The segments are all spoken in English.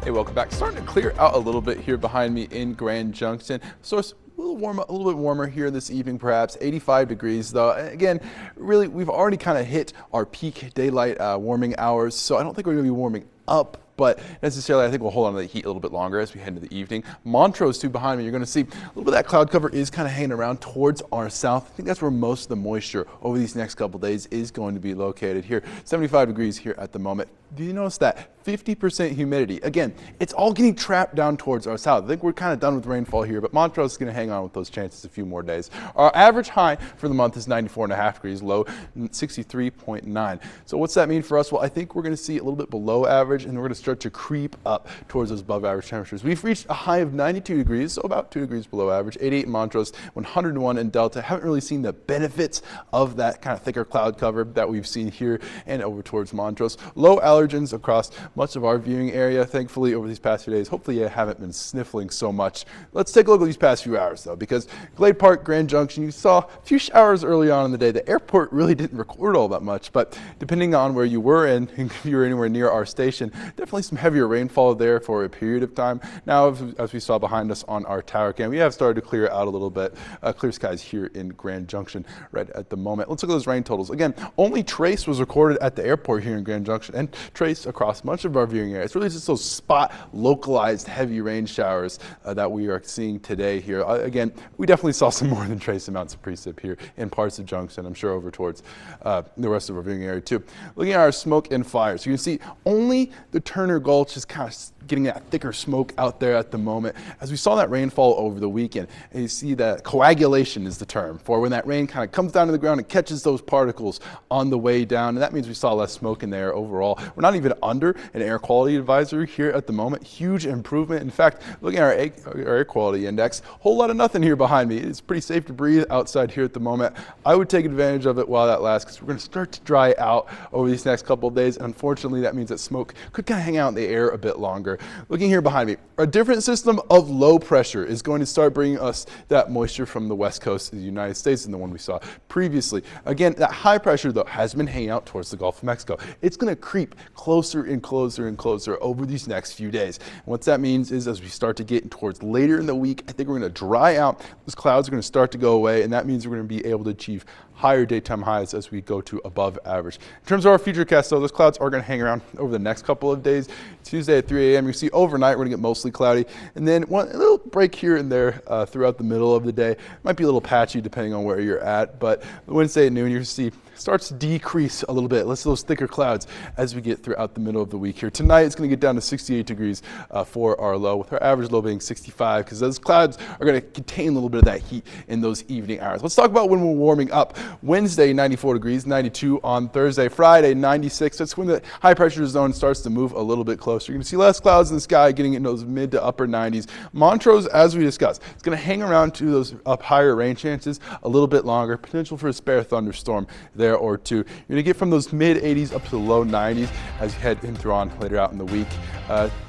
Hey, welcome back. Starting to clear out a little bit here behind me in Grand Junction. So it's a little bit warmer here this evening, perhaps 85 degrees though. Again, really, we've already kind of hit our peak daylight warming hours, so I don't think we're going to be warming up, but necessarily I think we'll hold on to the heat a little bit longer as we head into the evening. Montrose too behind me, you're going to see a little bit of that cloud cover is kind of hanging around towards our south. I think that's where most of the moisture over these next couple days is going to be located here. 75 degrees here at the moment. Do you notice that 50% humidity? Again, it's all getting trapped down towards our south. I think we're kind of done with rainfall here, but Montrose is going to hang on with those chances a few more days. Our average high for the month is 94.5 degrees, low 63.9. So what's that mean for us? Well, I think we're going to see a little bit below average, and we're going to start to creep up towards those above average temperatures. We've reached a high of 92 degrees, so about 2 degrees below average, 88 in Montrose, 101 in Delta. Haven't really seen the benefits of that kind of thicker cloud cover that we've seen here and over towards Montrose. Low allergens across much of our viewing area, thankfully, over these past few days. Hopefully you haven't been sniffling so much. Let's take a look at these past few hours, though, because Glade Park, Grand Junction, you saw a few showers early on in the day. The airport really didn't record all that much, but depending on where you were and if you were anywhere near our station, definitely some heavier rainfall there for a period of time. Now, as we saw behind us on our tower cam, we have started to clear out a little bit. Clear skies here in Grand Junction right at the moment. Let's look at those rain totals. Again, only trace was recorded at the airport here in Grand Junction, and trace across much of our viewing area. It's really just those spot localized heavy rain showers that we are seeing today here. Again, we definitely saw some more than trace amounts of precip here in parts of Junction. I'm sure over towards the rest of our viewing area too. Looking at our smoke and fire, so you can see only the Turner Gulch is kind of getting that thicker smoke out there at the moment. As we saw that rainfall over the weekend, and you see that coagulation is the term for when that rain kind of comes down to the ground and catches those particles on the way down, and that means we saw less smoke in the air overall. We're not even under an air quality advisory here at the moment. Huge improvement. In fact, looking at our air quality index, whole lot of nothing here behind me. It's pretty safe to breathe outside here at the moment. I would take advantage of it while that lasts, because we're going to start to dry out over these next couple of days, and unfortunately that means that smoke could kind of hang out in the air a bit longer. Looking here behind me, a different system of low pressure is going to start bringing us that moisture from the west coast of the United States than the one we saw previously. Again, that high pressure though has been hanging out towards the Gulf of Mexico. It's going to creep closer and closer and closer over these next few days. And what that means is as we start to get towards later in the week, I think we're going to dry out. Those clouds are going to start to go away, and that means we're going to be able to achieve higher daytime highs as we go to above average. In terms of our futurecast, though, those clouds are going to hang around over the next couple of days. Tuesday at 3 a.m. You see overnight we're going to get mostly cloudy, and then a little break here and there throughout the middle of the day. Might be a little patchy depending on where you're at, but Wednesday at noon you see starts to decrease a little bit. Let's see those thicker clouds as we get throughout the middle of the week here. Tonight it's going to get down to 68 degrees for our low, with our average low being 65, because those clouds are going to contain a little bit of that heat in those evening hours. Let's talk about when we're warming up. Wednesday 94 degrees, 92 on Thursday. Friday 96. That's when the high pressure zone starts to move a little bit closer. You're going to see less clouds in the sky, getting into those mid to upper 90s. Montrose, as we discussed, it's going to hang around to those up higher rain chances a little bit longer. Potential for a spare thunderstorm there or two. You're going to get from those mid 80s up to the low 90s as you head in through on later out in the week.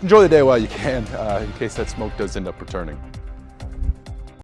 Enjoy the day while you can, in case that smoke does end up returning.